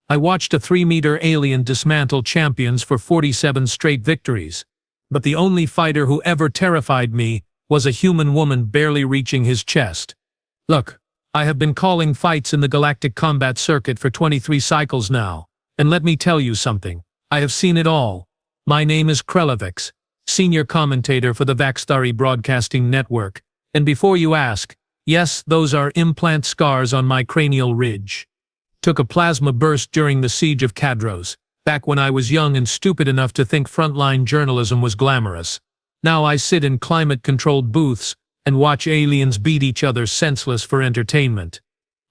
I watched a 3-meter alien dismantle champions for 47 straight victories. But the only fighter who ever terrified me was a human woman barely reaching his chest. Look, I have been calling fights in the galactic combat circuit for 23 cycles now, and let me tell you something. I have seen it all. My name is Krelevix, senior commentator for the Vaxtari Broadcasting Network, and before you ask, yes, those are implant scars on my cranial ridge. Took a plasma burst during the siege of Kadros, back when I was young and stupid enough to think frontline journalism was glamorous. Now I sit in climate-controlled booths and watch aliens beat each other senseless for entertainment.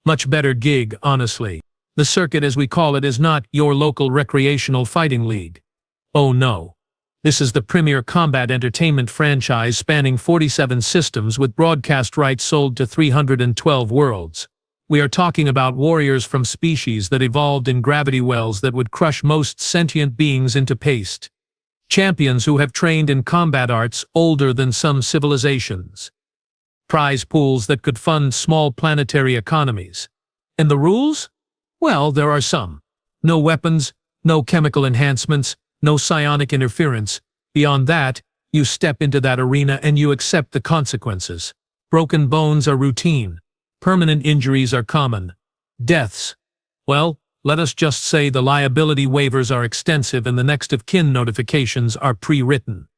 Much better gig, honestly. The circuit as we call it is not your local recreational fighting league. Oh no. This is the premier combat entertainment franchise spanning 47 systems with broadcast rights sold to 312 worlds. We are talking about warriors from species that evolved in gravity wells that would crush most sentient beings into paste. Champions who have trained in combat arts older than some civilizations. Prize pools that could fund small planetary economies. And the rules? Well, there are some. No weapons, no chemical enhancements, no psionic interference. Beyond that, you step into that arena and you accept the consequences. Broken bones are routine. Permanent injuries are common. Deaths. Well, let us just say the liability waivers are extensive and the next of kin notifications are pre-written.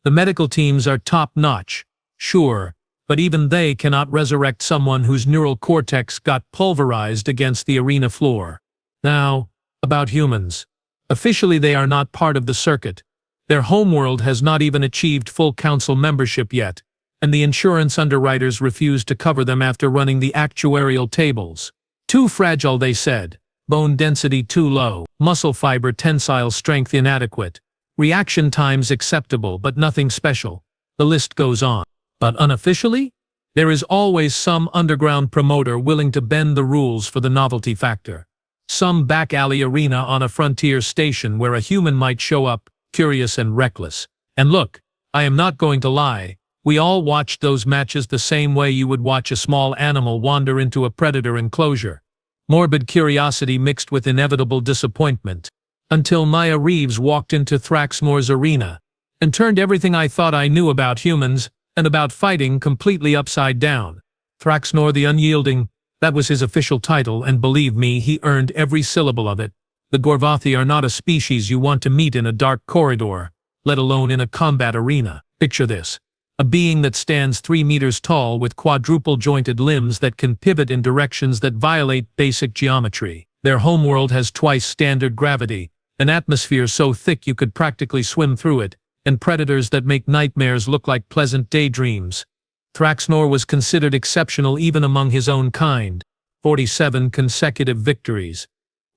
The medical teams are top-notch, sure, but even they cannot resurrect someone whose neural cortex got pulverized against the arena floor. Now, about humans. Officially they are not part of the circuit. Their homeworld has not even achieved full council membership yet, and the insurance underwriters refuse to cover them after running the actuarial tables. Too fragile, they said. Bone density too low, muscle fiber tensile strength inadequate. Reaction times acceptable but nothing special. The list goes on. But unofficially, there is always some underground promoter willing to bend the rules for the novelty factor. Some back alley arena on a frontier station where a human might show up, curious and reckless. And look, I am not going to lie. We all watched those matches the same way you would watch a small animal wander into a predator enclosure. Morbid curiosity mixed with inevitable disappointment. Until Maya Reeves walked into Thraxnor's arena and turned everything I thought I knew about humans and about fighting completely upside down. Thraxnor the Unyielding, that was his official title, and believe me, he earned every syllable of it. The Gorvathi are not a species you want to meet in a dark corridor, let alone in a combat arena. Picture this. A being that stands 3 meters tall with quadruple-jointed limbs that can pivot in directions that violate basic geometry. Their homeworld has twice standard gravity, an atmosphere so thick you could practically swim through it, and predators that make nightmares look like pleasant daydreams. Thraxnor was considered exceptional even among his own kind. 47 consecutive victories.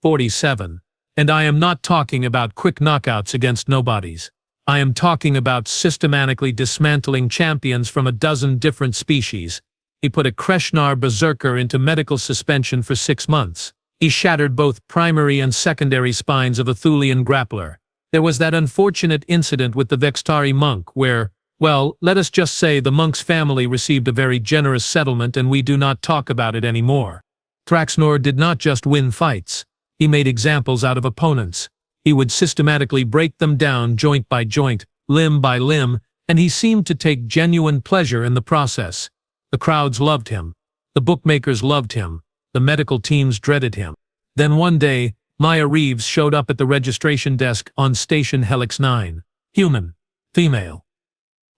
47. And I am not talking about quick knockouts against nobodies. I am talking about systematically dismantling champions from a dozen different species. He put a Kreshnar berserker into medical suspension for 6 months. He shattered both primary and secondary spines of a Thulian grappler. There was that unfortunate incident with the Vaxtari monk where, well, let us just say the monk's family received a very generous settlement and we do not talk about it anymore. Thraxnor did not just win fights. He made examples out of opponents. He would systematically break them down joint by joint, limb by limb, and he seemed to take genuine pleasure in the process. The crowds loved him. The bookmakers loved him. The medical teams dreaded him. Then one day, Maya Reeves showed up at the registration desk on Station Helix 9. Human. Female.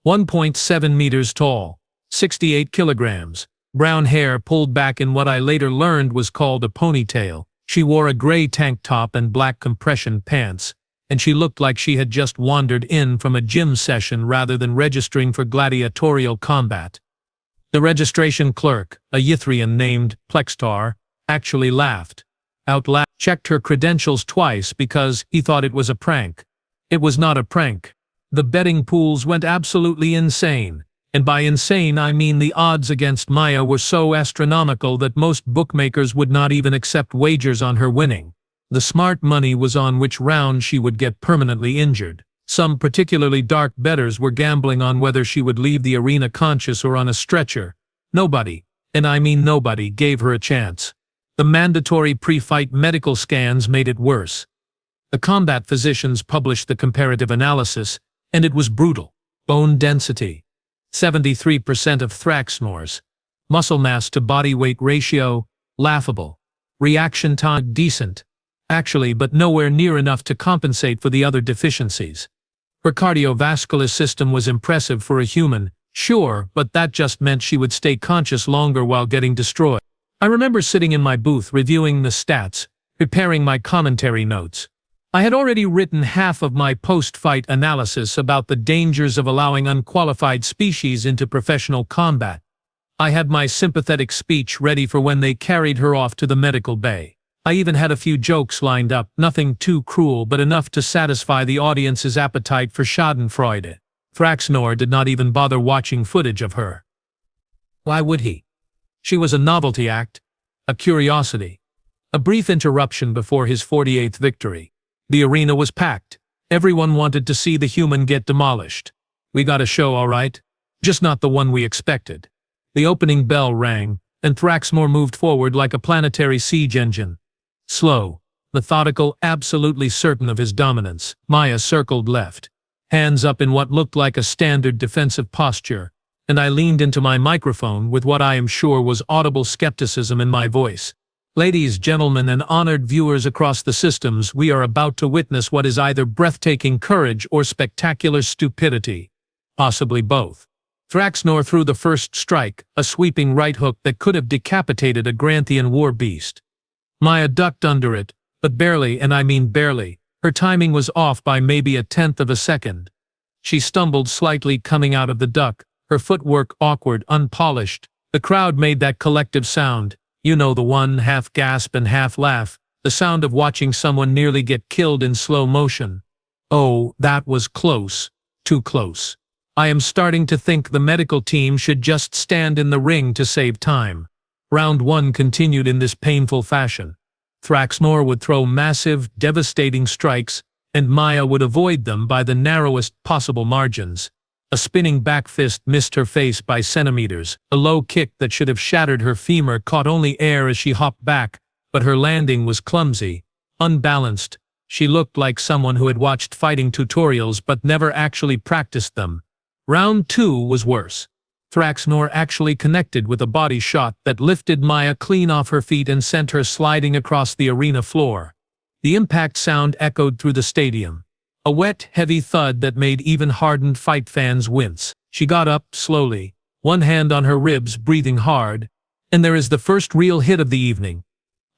1.7 meters tall. 68 kilograms. Brown hair pulled back in what I later learned was called a ponytail. She wore a gray tank top and black compression pants, and she looked like she had just wandered in from a gym session rather than registering for gladiatorial combat. The registration clerk, a Ythrian named Plextar, actually laughed. Out loud, checked her credentials twice because he thought it was a prank. It was not a prank. The betting pools went absolutely insane. And by insane I mean the odds against Maya were so astronomical that most bookmakers would not even accept wagers on her winning. The smart money was on which round she would get permanently injured. Some particularly dark bettors were gambling on whether she would leave the arena conscious or on a stretcher. Nobody, and I mean nobody, gave her a chance. The mandatory pre-fight medical scans made it worse. The combat physicians published the comparative analysis, and it was brutal. Bone density, 73% of Thraxnor's. Muscle mass to body weight ratio, laughable. Reaction time, decent. Actually, but nowhere near enough to compensate for the other deficiencies. Her cardiovascular system was impressive for a human, sure, but that just meant she would stay conscious longer while getting destroyed. I remember sitting in my booth reviewing the stats, preparing my commentary notes. I had already written half of my post-fight analysis about the dangers of allowing unqualified species into professional combat. I had my sympathetic speech ready for when they carried her off to the medical bay. I even had a few jokes lined up, nothing too cruel but enough to satisfy the audience's appetite for schadenfreude. Thraxnor did not even bother watching footage of her. Why would he? She was a novelty act, a curiosity. A brief interruption before his 48th victory. The arena was packed. Everyone wanted to see the human get demolished. We got a show, all right. Just not the one we expected. The opening bell rang, and Thraxnor moved forward like a planetary siege engine. Slow, methodical, absolutely certain of his dominance. Maya circled left, hands up in what looked like a standard defensive posture, and I leaned into my microphone with what I am sure was audible skepticism in my voice. Ladies, gentlemen, and honored viewers across the systems, we are about to witness what is either breathtaking courage or spectacular stupidity. Possibly both. Thraxnor threw the first strike, a sweeping right hook that could have decapitated a Granthian war beast. Maya ducked under it, but barely, and I mean barely. Her timing was off by maybe a tenth of a second. She stumbled slightly coming out of the duck, her footwork awkward, unpolished. The crowd made that collective sound. You know, the one, half gasp and half laugh, the sound of watching someone nearly get killed in slow motion. Oh, that was close. Too close. I am starting to think the medical team should just stand in the ring to save time. Round 1 continued in this painful fashion. Thraxnor would throw massive, devastating strikes, and Maya would avoid them by the narrowest possible margins. A spinning back fist missed her face by centimeters. A low kick that should have shattered her femur caught only air as she hopped back, but her landing was clumsy, unbalanced. She looked like someone who had watched fighting tutorials but never actually practiced them. Round 2 was worse. Thraxnor actually connected with a body shot that lifted Maya clean off her feet and sent her sliding across the arena floor. The impact sound echoed through the stadium. A wet, heavy thud that made even hardened fight fans wince. She got up, slowly, one hand on her ribs, breathing hard, and there is the first real hit of the evening.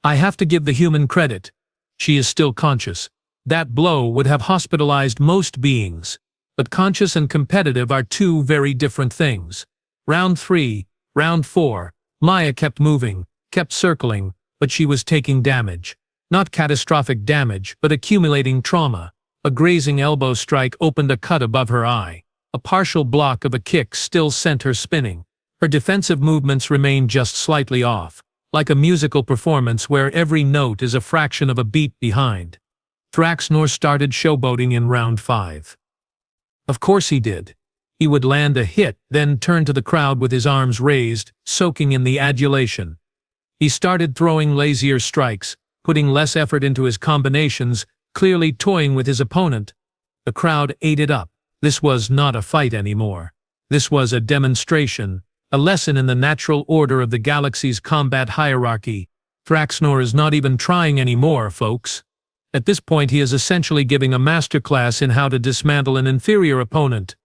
I have to give the human credit. She is still conscious. That blow would have hospitalized most beings. But conscious and competitive are two very different things. Round 3, round 4, Maya kept moving, kept circling, but she was taking damage. Not catastrophic damage, but accumulating trauma. A grazing elbow strike opened a cut above her eye. A partial block of a kick still sent her spinning. Her defensive movements remained just slightly off, like a musical performance where every note is a fraction of a beat behind. Thraxnor started showboating in round 5. Of course he did. He would land a hit, then turn to the crowd with his arms raised, soaking in the adulation. He started throwing lazier strikes, putting less effort into his combinations, clearly toying with his opponent. The crowd ate it up. This was not a fight anymore. This was a demonstration, a lesson in the natural order of the galaxy's combat hierarchy. Thraxnor is not even trying anymore, folks. At this point he is essentially giving a masterclass in how to dismantle an inferior opponent.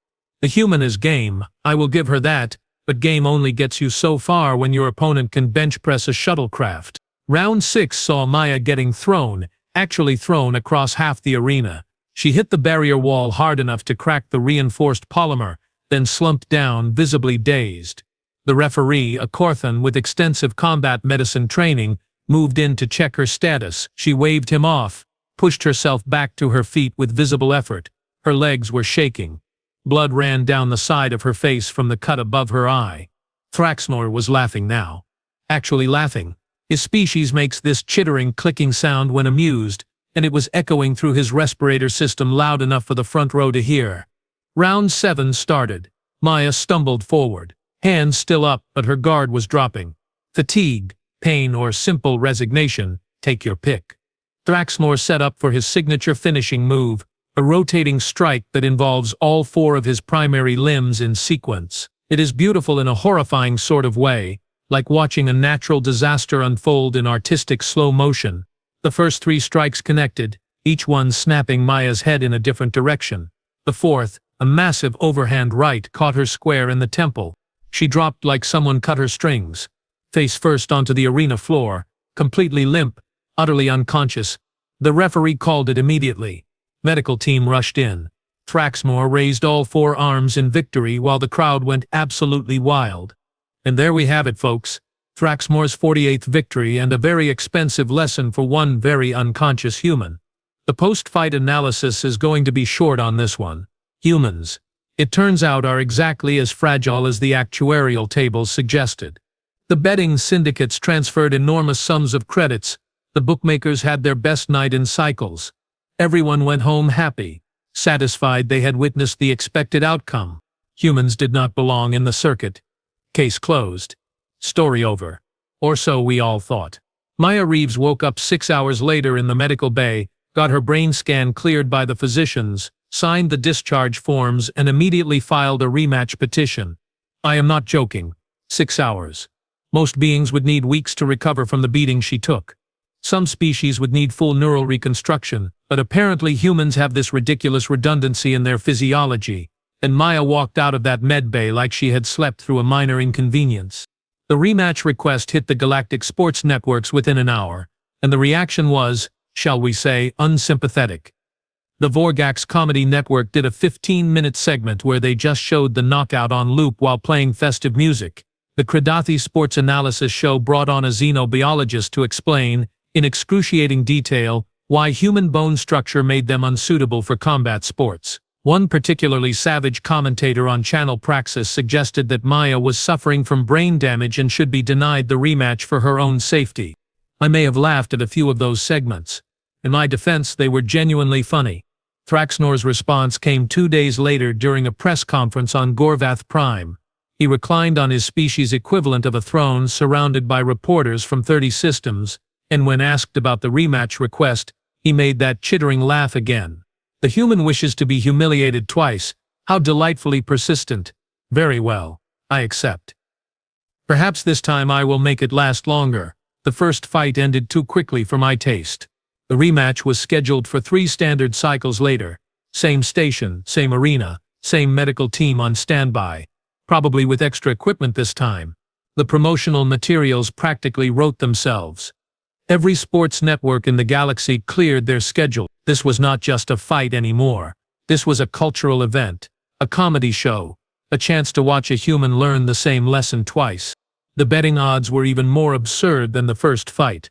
The human is game, I will give her that, but game only gets you so far when your opponent can bench press a shuttlecraft. Round 6 saw Maya getting thrown, actually thrown across half the arena. She hit the barrier wall hard enough to crack the reinforced polymer, then slumped down, visibly dazed. The referee, a Corthan with extensive combat medicine training, moved in to check her status. She waved him off, pushed herself back to her feet with visible effort. Her legs were shaking. Blood ran down the side of her face from the cut above her eye. Thraxnor was laughing now. Actually laughing. His species makes this chittering, clicking sound when amused, and it was echoing through his respirator system loud enough for the front row to hear. Round 7 started. Maya stumbled forward, hands still up, but her guard was dropping. Fatigue, pain or simple resignation, take your pick. Thraxmore set up for his signature finishing move, a rotating strike that involves all four of his primary limbs in sequence. It is beautiful in a horrifying sort of way, like watching a natural disaster unfold in artistic slow motion. The first three strikes connected, each one snapping Maya's head in a different direction. The fourth, a massive overhand right, caught her square in the temple. She dropped like someone cut her strings, face first onto the arena floor, completely limp, utterly unconscious. The referee called it immediately. Medical team rushed in. Thraxmore raised all four arms in victory while the crowd went absolutely wild. And there we have it, folks. Thraxmore's 48th victory, and a very expensive lesson for one very unconscious human. The post-fight analysis is going to be short on this one. Humans, it turns out, are exactly as fragile as the actuarial tables suggested. The betting syndicates transferred enormous sums of credits. The bookmakers had their best night in cycles. Everyone went home happy, satisfied they had witnessed the expected outcome. Humans did not belong in the circuit. Case closed. Story over. Or so we all thought. Maya Reeves woke up 6 hours later in the medical bay, got her brain scan cleared by the physicians, signed the discharge forms, and immediately filed a rematch petition. I am not joking. 6 hours. Most beings would need weeks to recover from the beating she took. Some species would need full neural reconstruction, but apparently humans have this ridiculous redundancy in their physiology, and Maya walked out of that med bay like she had slept through a minor inconvenience. The rematch request hit the galactic sports networks within an hour, and the reaction was, shall we say, unsympathetic. The Vorgax Comedy Network did a 15-minute segment where they just showed the knockout on loop while playing festive music. The Kredathi Sports Analysis show brought on a xenobiologist to explain, in excruciating detail, why human bone structure made them unsuitable for combat sports. One particularly savage commentator on Channel Praxis suggested that Maya was suffering from brain damage and should be denied the rematch for her own safety. I may have laughed at a few of those segments. In my defense, they were genuinely funny. Thraxmore's response came 2 days later during a press conference on Gorvath Prime. He reclined on his species' equivalent of a throne surrounded by reporters from 30 systems, and when asked about the rematch request, he made that chittering laugh again. The human wishes to be humiliated twice. How delightfully persistent. Very well, I accept. Perhaps this time I will make it last longer. The first fight ended too quickly for my taste. The rematch was scheduled for 3 standard cycles later. Same station, same arena, same medical team on standby. Probably with extra equipment this time. The promotional materials practically wrote themselves. Every sports network in the galaxy cleared their schedule. This was not just a fight anymore. This was a cultural event, a comedy show, a chance to watch a human learn the same lesson twice. The betting odds were even more absurd than the first fight.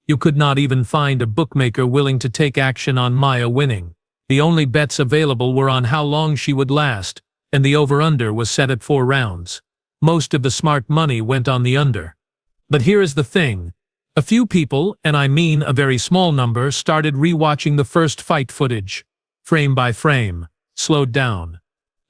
You could not even find a bookmaker willing to take action on Maya winning. The only bets available were on how long she would last, and the over-under was set at 4 rounds. Most of the smart money went on the under. But here is the thing. A few people, and I mean a very small number, started rewatching the first fight footage. Frame by frame. Slowed down.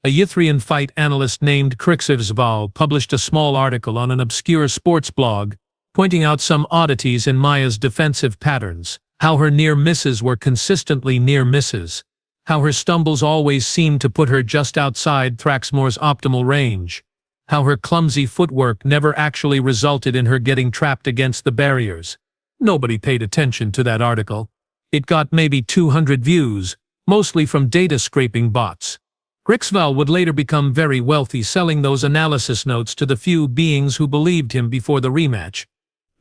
A Ythrian fight analyst named Krixivsval published a small article on an obscure sports blog, pointing out some oddities in Maya's defensive patterns, how her near misses were consistently near misses, how her stumbles always seemed to put her just outside Thraxmore's optimal range, how her clumsy footwork never actually resulted in her getting trapped against the barriers. Nobody paid attention to that article. It got maybe 200 views, mostly from data scraping bots. Krixval would later become very wealthy selling those analysis notes to the few beings who believed him before the rematch.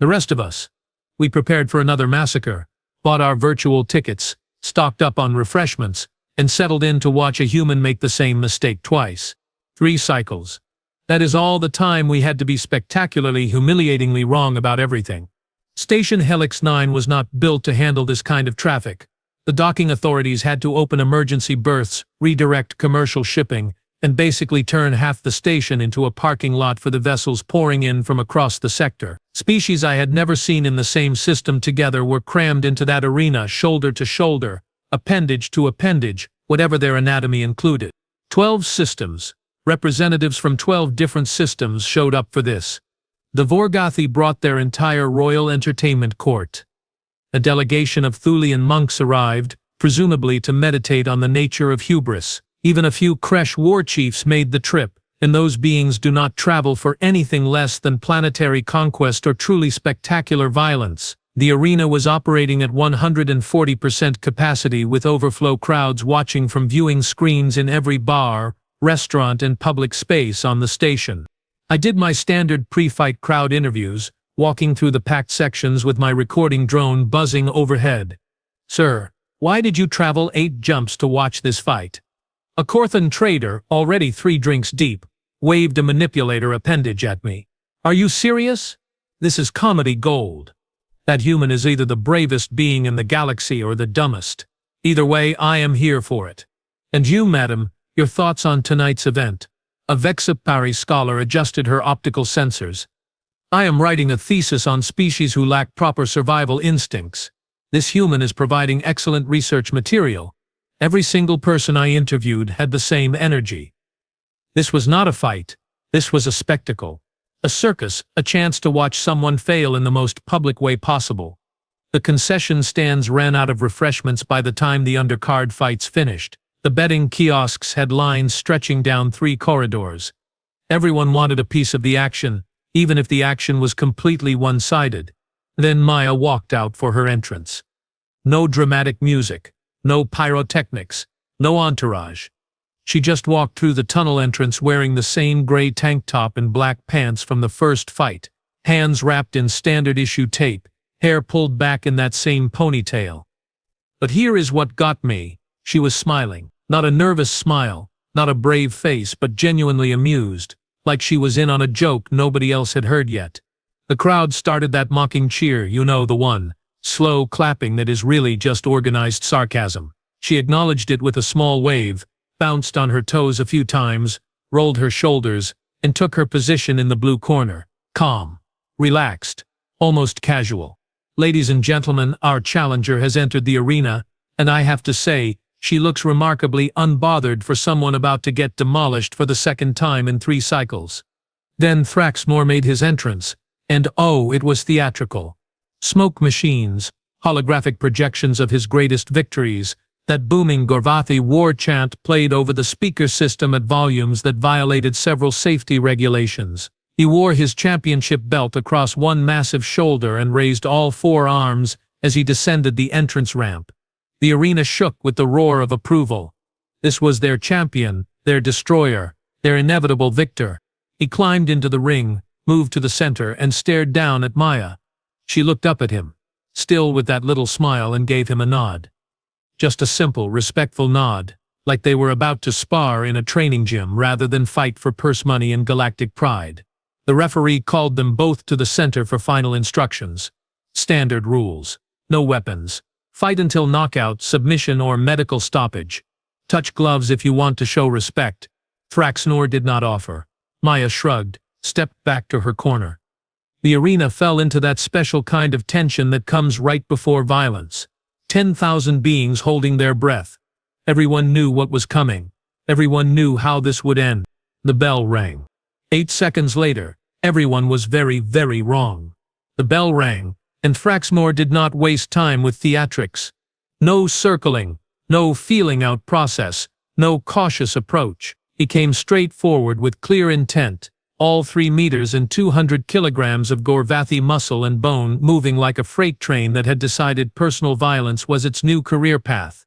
The rest of us, we prepared for another massacre, bought our virtual tickets, stocked up on refreshments, and settled in to watch a human make the same mistake twice. 3 cycles. That is all the time we had to be spectacularly, humiliatingly wrong about everything. Station Helix 9 was not built to handle this kind of traffic. The docking authorities had to open emergency berths, redirect commercial shipping, and basically turn half the station into a parking lot for the vessels pouring in from across the sector. Species I had never seen in the same system together were crammed into that arena shoulder to shoulder, appendage to appendage, whatever their anatomy included. 12 systems. Representatives from 12 different systems showed up for this. The Vorgothi brought their entire royal entertainment court. A delegation of Thulian monks arrived, presumably to meditate on the nature of hubris. Even a few Kresh war chiefs made the trip, and those beings do not travel for anything less than planetary conquest or truly spectacular violence. The arena was operating at 140% capacity with overflow crowds watching from viewing screens in every bar, restaurant and public space on the station. I did my standard pre-fight crowd interviews, walking through the packed sections with my recording drone buzzing overhead. "Sir, why did you travel 8 jumps to watch this fight?" A Korthan trader, already 3 drinks deep, waved a manipulator appendage at me. "Are you serious? This is comedy gold. That human is either the bravest being in the galaxy or the dumbest. Either way, I am here for it. And you, madam, your thoughts on tonight's event?" A Vexapari scholar adjusted her optical sensors. "I am writing a thesis on species who lack proper survival instincts. This human is providing excellent research material. Every single person I interviewed had the same energy. This was not a fight. This was a spectacle. A circus, a chance to watch someone fail in the most public way possible." The concession stands ran out of refreshments by the time the undercard fights finished. The betting kiosks had lines stretching down 3 corridors. Everyone wanted a piece of the action, even if the action was completely one-sided. Then Maya walked out for her entrance. No dramatic music, no pyrotechnics, no entourage. She just walked through the tunnel entrance wearing the same gray tank top and black pants from the first fight, hands wrapped in standard-issue tape, hair pulled back in that same ponytail. But here is what got me. She was smiling. Not a nervous smile, not a brave face, but genuinely amused, like she was in on a joke nobody else had heard yet. The crowd started that mocking cheer, you know, the one, slow clapping that is really just organized sarcasm. She acknowledged it with a small wave, bounced on her toes a few times, rolled her shoulders, and took her position in the blue corner, calm, relaxed, almost casual. "Ladies and gentlemen, our challenger has entered the arena, and I have to say, she looks remarkably unbothered for someone about to get demolished for the 2nd time in 3 cycles." Then Thraxmore made his entrance, and oh, it was theatrical. Smoke machines, holographic projections of his greatest victories, that booming Gorvathi war chant played over the speaker system at volumes that violated several safety regulations. He wore his championship belt across one massive shoulder and raised all 4 arms as he descended the entrance ramp. The arena shook with the roar of approval. This was their champion, their destroyer, their inevitable victor. He climbed into the ring, moved to the center, and stared down at Maya. She looked up at him, still with that little smile, and gave him a nod. Just a simple, respectful nod, like they were about to spar in a training gym rather than fight for purse money and galactic pride. The referee called them both to the center for final instructions. Standard rules. No weapons. Fight until knockout, submission, or medical stoppage. Touch gloves if you want to show respect. Thraxnor did not offer. Maya shrugged, stepped back to her corner. The arena fell into that special kind of tension that comes right before violence. 10,000 beings holding their breath. Everyone knew what was coming. Everyone knew how this would end. The bell rang. 8 seconds later, everyone was very, very wrong. The bell rang, and Thraxmore did not waste time with theatrics. No circling, no feeling-out process, no cautious approach. He came straight forward with clear intent, all 3 meters and 200 kilograms of Gorvathi muscle and bone moving like a freight train that had decided personal violence was its new career path.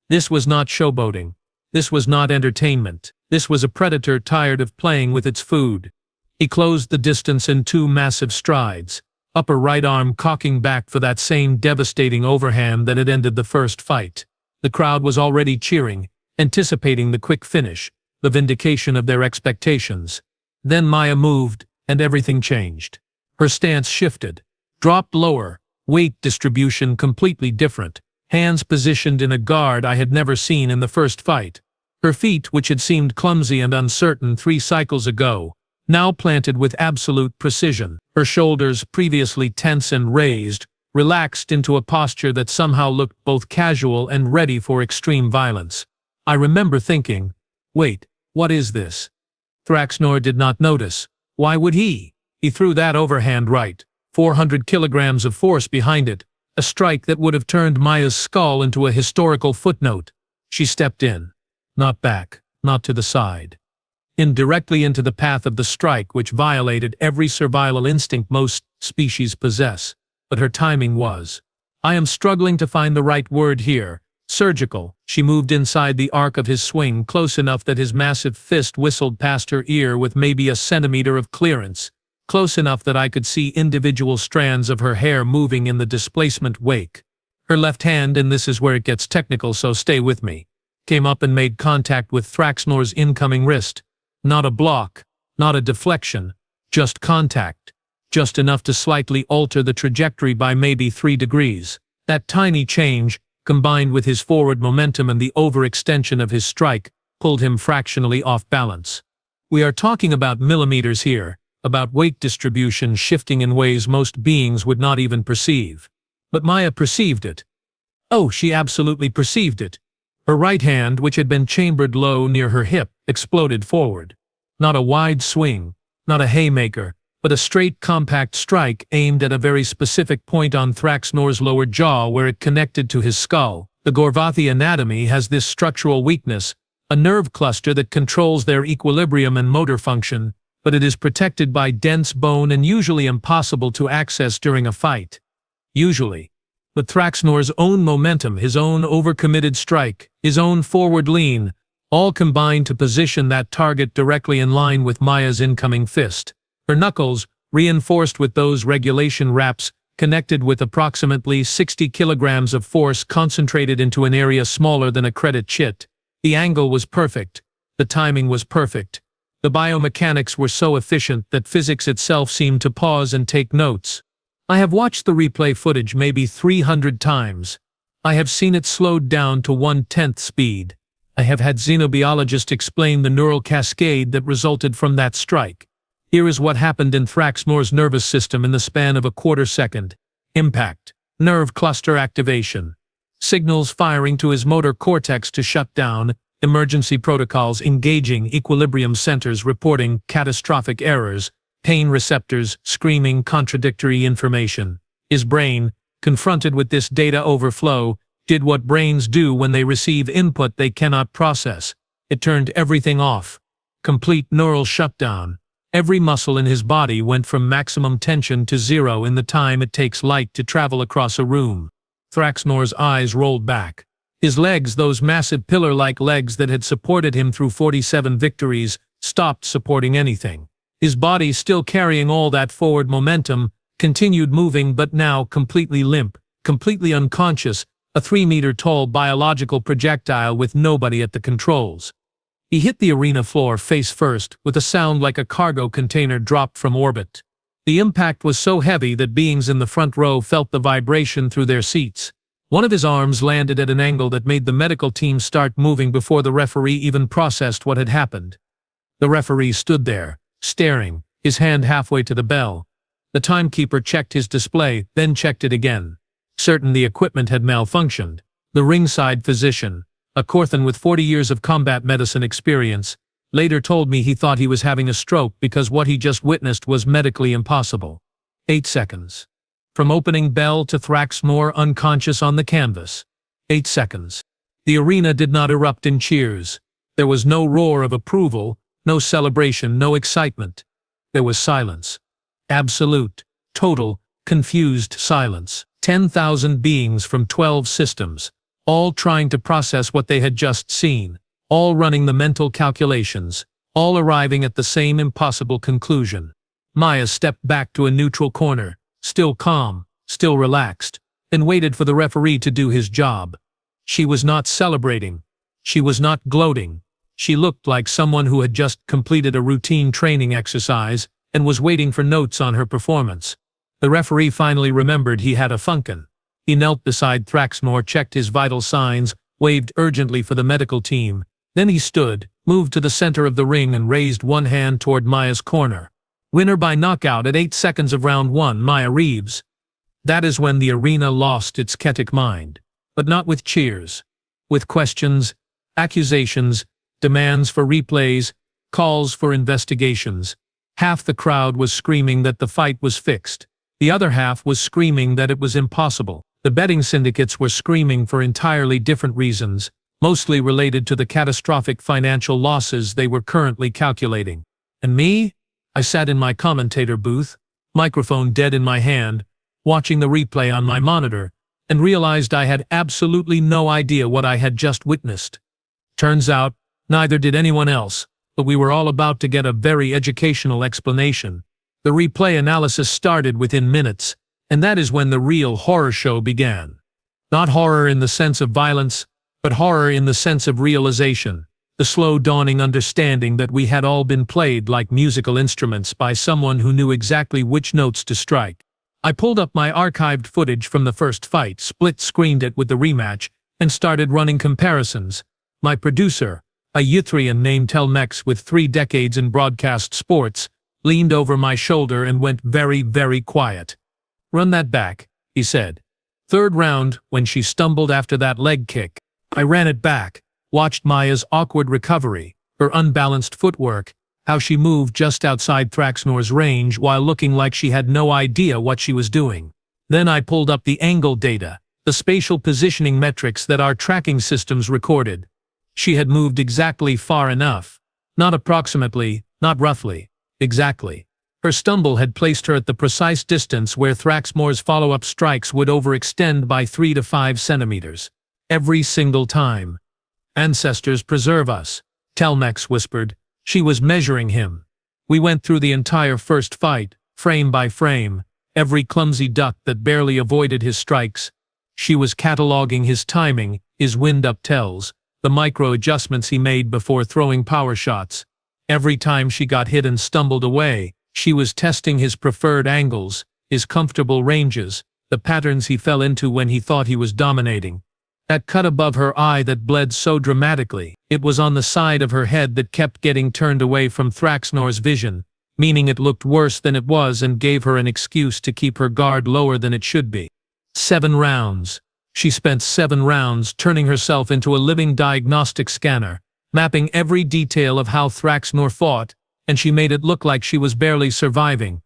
This was not showboating. This was not entertainment. This was a predator tired of playing with its food. He closed the distance in 2 massive strides, upper right arm cocking back for that same devastating overhand that had ended the first fight. The crowd was already cheering, anticipating the quick finish, the vindication of their expectations. Then Maya moved, and everything changed. Her stance shifted, dropped lower, weight distribution completely different, hands positioned in a guard I had never seen in the first fight. Her feet, which had seemed clumsy and uncertain 3 cycles ago, now planted with absolute precision. Her shoulders, previously tense and raised, relaxed into a posture that somehow looked both casual and ready for extreme violence. I remember thinking, wait, what is this? Thraxnor did not notice. Why would he? He threw that overhand right, 400 kilograms of force behind it, a strike that would have turned Maya's skull into a historical footnote. She stepped in. Not back, not to the side. Directly into the path of the strike, which violated every survival instinct most species possess. But her timing was. I am struggling to find the right word here. Surgical. She moved inside the arc of his swing, close enough that his massive fist whistled past her ear with maybe a centimeter of clearance. Close enough that I could see individual strands of her hair moving in the displacement wake. Her left hand, and this is where it gets technical, so stay with me, came up and made contact with Thraxnor's incoming wrist. Not a block, not a deflection, just contact. Just enough to slightly alter the trajectory by maybe 3 degrees. That tiny change, combined with his forward momentum and the overextension of his strike, pulled him fractionally off balance. We are talking about millimeters here, about weight distribution shifting in ways most beings would not even perceive. But Maya perceived it. Oh, she absolutely perceived it. Her right hand, which had been chambered low near her hip, exploded forward. Not a wide swing, not a haymaker, but a straight, compact strike aimed at a very specific point on Thraxnor's lower jaw where it connected to his skull. The Gorvathi anatomy has this structural weakness, a nerve cluster that controls their equilibrium and motor function, but it is protected by dense bone and usually impossible to access during a fight. Usually. But Thraxnor's own momentum, his own overcommitted strike, his own forward lean, all combined to position that target directly in line with Maya's incoming fist. Her knuckles, reinforced with those regulation wraps, connected with approximately 60 kilograms of force concentrated into an area smaller than a credit chit. The angle was perfect. The timing was perfect. The biomechanics were so efficient that physics itself seemed to pause and take notes. I have watched the replay footage maybe 300 times. I have seen it slowed down to 1/10 speed. I have had xenobiologists explain the neural cascade that resulted from that strike. Here is what happened in Thraxnor's nervous system in the span of a quarter second. Impact. Nerve cluster activation. Signals firing to his motor cortex to shut down. Emergency protocols engaging equilibrium centers reporting catastrophic errors. Pain receptors screaming contradictory information. His brain, confronted with this data overflow, did what brains do when they receive input they cannot process. It turned everything off. Complete neural shutdown. Every muscle in his body went from maximum tension to 0 in the time it takes light to travel across a room. Thraxnor's eyes rolled back. His legs, those massive pillar-like legs that had supported him through 47 victories, stopped supporting anything. His body, still carrying all that forward momentum, continued moving but now completely limp, completely unconscious, a 3-meter-tall biological projectile with nobody at the controls. He hit the arena floor face first, with a sound like a cargo container dropped from orbit. The impact was so heavy that beings in the front row felt the vibration through their seats. One of his arms landed at an angle that made the medical team start moving before the referee even processed what had happened. The referee stood there, staring, his hand halfway to the bell. The timekeeper checked his display, then checked it again. Certain the equipment had malfunctioned. The ringside physician, a Korthan with 40 years of combat medicine experience, later told me he thought he was having a stroke because what he just witnessed was medically impossible. 8 seconds. From opening bell to Thraxnor unconscious on the canvas. 8 seconds. The arena did not erupt in cheers. There was no roar of approval, no celebration, no excitement. There was silence. Absolute, total, confused silence. 10,000 beings from 12 systems, all trying to process what they had just seen, all running the mental calculations, all arriving at the same impossible conclusion. Maya stepped back to a neutral corner, still calm, still relaxed, and waited for the referee to do his job. She was not celebrating. She was not gloating. She looked like someone who had just completed a routine training exercise and was waiting for notes on her performance. The referee finally remembered he had a funkin'. He knelt beside Thraxnor, checked his vital signs, waved urgently for the medical team. Then he stood, moved to the center of the ring and raised one hand toward Maya's corner. Winner by knockout at 8 seconds of round 1, Maya Reeves. That is when the arena lost its Ketic mind. But not with cheers. With questions, accusations, demands for replays, calls for investigations. Half the crowd was screaming that the fight was fixed. The other half was screaming that it was impossible. The betting syndicates were screaming for entirely different reasons, mostly related to the catastrophic financial losses they were currently calculating. And me? I sat in my commentator booth, microphone dead in my hand, watching the replay on my monitor, and realized I had absolutely no idea what I had just witnessed. Turns out, neither did anyone else, but we were all about to get a very educational explanation. The replay analysis started within minutes, and that is when the real horror show began. Not horror in the sense of violence, but horror in the sense of realization, the slow dawning understanding that we had all been played like musical instruments by someone who knew exactly which notes to strike. I pulled up my archived footage from the first fight, split-screened it with the rematch, and started running comparisons. My producer, a Ythrian named Telmex with 3 decades in broadcast sports, leaned over my shoulder and went very, very quiet. "Run that back," he said. "Third round, when she stumbled after that leg kick." I ran it back, watched Maya's awkward recovery, her unbalanced footwork, how she moved just outside Thraxnor's range while looking like she had no idea what she was doing. Then I pulled up the angle data, the spatial positioning metrics that our tracking systems recorded. She had moved exactly far enough. Not approximately, not roughly, exactly. Her stumble had placed her at the precise distance where Thraxnor's follow-up strikes would overextend by 3 to 5 centimeters. Every single time. "Ancestors preserve us," Telmex whispered. She was measuring him. We went through the entire first fight, frame by frame, every clumsy duck that barely avoided his strikes. She was cataloging his timing, his wind-up tells, the micro-adjustments he made before throwing power shots. Every time she got hit and stumbled away, she was testing his preferred angles, his comfortable ranges, the patterns he fell into when he thought he was dominating. That cut above her eye that bled so dramatically, it was on the side of her head that kept getting turned away from Thraxnor's vision, meaning it looked worse than it was and gave her an excuse to keep her guard lower than it should be. 7 rounds. She spent 7 rounds turning herself into a living diagnostic scanner, mapping every detail of how Thraxnor fought, and she made it look like she was barely surviving.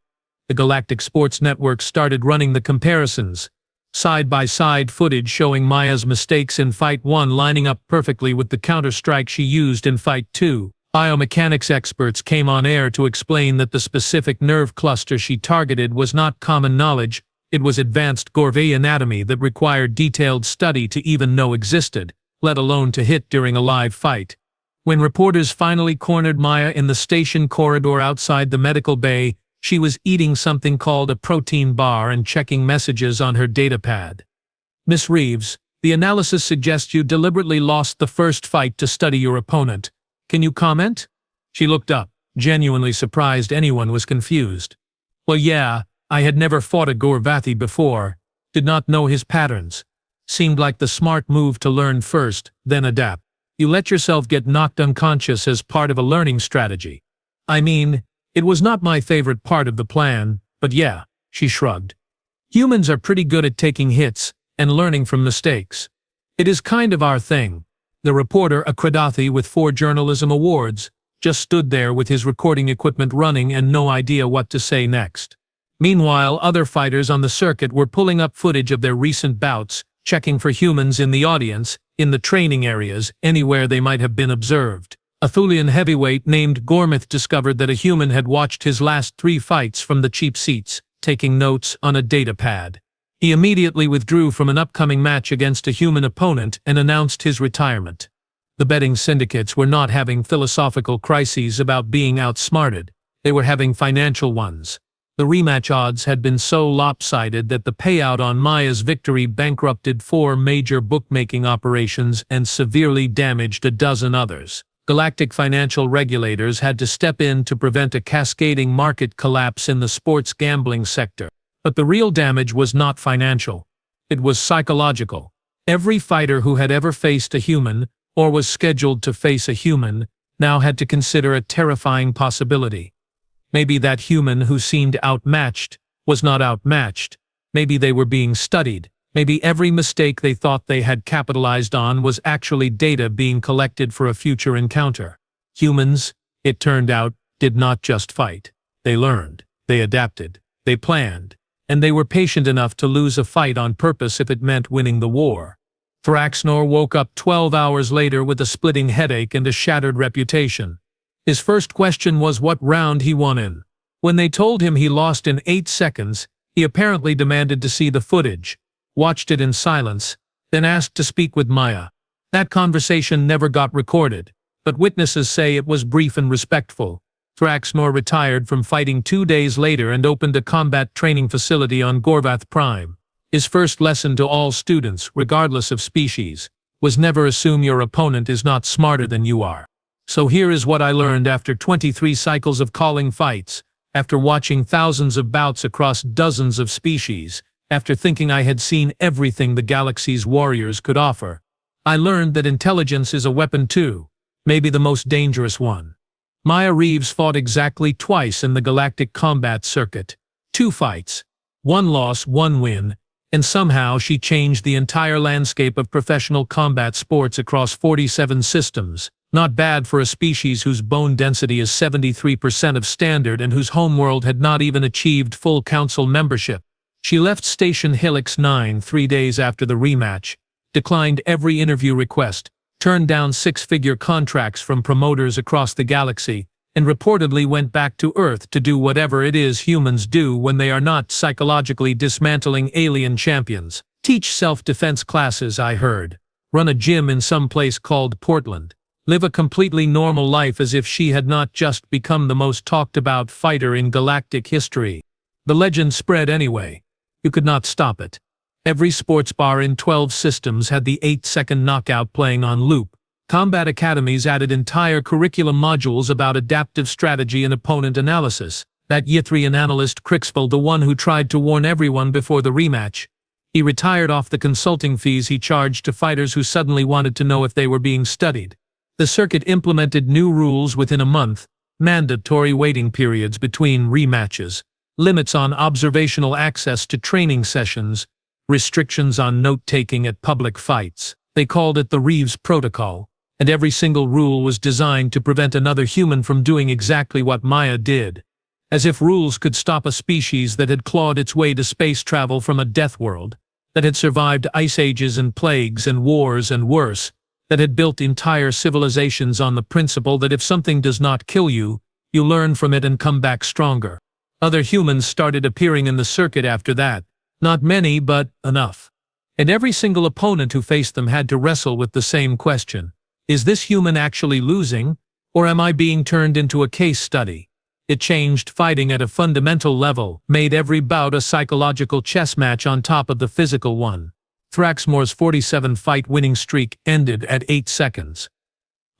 The Galactic Sports Network started running the comparisons. Side-by-side footage showing Maya's mistakes in Fight 1 lining up perfectly with the counter-strike she used in Fight 2. Biomechanics experts came on air to explain that the specific nerve cluster she targeted was not common knowledge, it was advanced convey anatomy that required detailed study to even know existed, let alone to hit during a live fight. When reporters finally cornered Maya in the station corridor outside the medical bay, she was eating something called a protein bar and checking messages on her datapad. "Miss Reeves, the analysis suggests you deliberately lost the first fight to study your opponent. Can you comment?" She looked up, genuinely surprised anyone was confused. "Well, yeah, I had never fought a Gorvathi before, did not know his patterns. Seemed like the smart move to learn first, then adapt. You let yourself get knocked unconscious as part of a learning strategy. I mean, it was not my favorite part of the plan, but yeah," she shrugged. "Humans are pretty good at taking hits and learning from mistakes. It is kind of our thing." The reporter, a Kradathi with 4 journalism awards, just stood there with his recording equipment running and no idea what to say next. Meanwhile, other fighters on the circuit were pulling up footage of their recent bouts, checking for humans in the audience, in the training areas, anywhere they might have been observed. A Thulian heavyweight named Gormith discovered that a human had watched his last 3 fights from the cheap seats, taking notes on a data pad. He immediately withdrew from an upcoming match against a human opponent and announced his retirement. The betting syndicates were not having philosophical crises about being outsmarted, they were having financial ones. The rematch odds had been so lopsided that the payout on Maya's victory bankrupted 4 major bookmaking operations and severely damaged a dozen others. Galactic financial regulators had to step in to prevent a cascading market collapse in the sports gambling sector. But the real damage was not financial. It was psychological. Every fighter who had ever faced a human, or was scheduled to face a human, now had to consider a terrifying possibility. Maybe that human who seemed outmatched was not outmatched. Maybe they were being studied. Maybe every mistake they thought they had capitalized on was actually data being collected for a future encounter. Humans, it turned out, did not just fight. They learned, they adapted, they planned, and they were patient enough to lose a fight on purpose if it meant winning the war. Thraxnor woke up 12 hours later with a splitting headache and a shattered reputation. His first question was what round he won in. When they told him he lost in 8 seconds, he apparently demanded to see the footage, watched it in silence, then asked to speak with Maya. That conversation never got recorded, but witnesses say it was brief and respectful. Thraxnor retired from fighting 2 days later and opened a combat training facility on Gorvath Prime. His first lesson to all students, regardless of species, was never assume your opponent is not smarter than you are. So here is what I learned after 23 cycles of calling fights, after watching thousands of bouts across dozens of species, after thinking I had seen everything the galaxy's warriors could offer. I learned that intelligence is a weapon too, maybe the most dangerous one. Maya Reeves fought exactly twice in the galactic combat circuit. 2 fights. 1 loss, 1 win, and somehow she changed the entire landscape of professional combat sports across 47 systems. Not bad for a species whose bone density is 73% of standard and whose homeworld had not even achieved full council membership. She left Station Helix 9 3 days after the rematch, declined every interview request, turned down 6-figure contracts from promoters across the galaxy, and reportedly went back to Earth to do whatever it is humans do when they are not psychologically dismantling alien champions. Teach self-defense classes, I heard. Run a gym in some place called Portland. Live a completely normal life as if she had not just become the most talked-about fighter in galactic history. The legend spread anyway. You could not stop it. Every sports bar in 12 systems had the 8-second knockout playing on loop. Combat academies added entire curriculum modules about adaptive strategy and opponent analysis. That Ythrian analyst Crixville, the one who tried to warn everyone before the rematch. He retired off the consulting fees he charged to fighters who suddenly wanted to know if they were being studied. The circuit implemented new rules within a month, mandatory waiting periods between rematches, limits on observational access to training sessions, restrictions on note-taking at public fights. They called it the Reeves Protocol, and every single rule was designed to prevent another human from doing exactly what Maya did. As if rules could stop a species that had clawed its way to space travel from a death world, that had survived ice ages and plagues and wars and worse, that had built entire civilizations on the principle that if something does not kill you, you learn from it and come back stronger. Other humans started appearing in the circuit after that. Not many, but enough. And every single opponent who faced them had to wrestle with the same question. Is this human actually losing, or am I being turned into a case study? It changed fighting at a fundamental level, made every bout a psychological chess match on top of the physical one. Thraxnor's 47-fight winning streak ended at 8 seconds.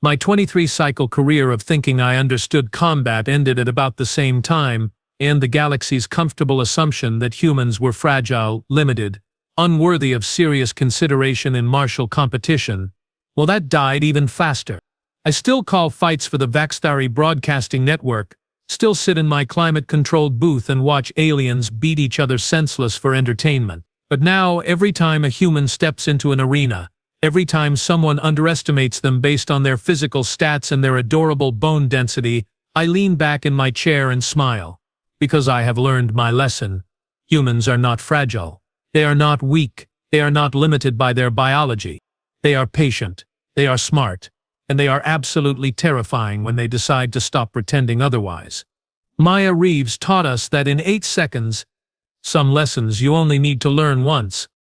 My 23-cycle career of thinking I understood combat ended at about the same time, and the galaxy's comfortable assumption that humans were fragile, limited, unworthy of serious consideration in martial competition, well, that died even faster. I still call fights for the Vaxthari Broadcasting Network, still sit in my climate-controlled booth and watch aliens beat each other senseless for entertainment. But now, every time a human steps into an arena, every time someone underestimates them based on their physical stats and their adorable bone density, I lean back in my chair and smile. Because I have learned my lesson. Humans are not fragile. They are not weak. They are not limited by their biology. They are patient. They are smart. And they are absolutely terrifying when they decide to stop pretending otherwise. Maya Reeves taught us that in 8 seconds, some lessons you only need to learn once.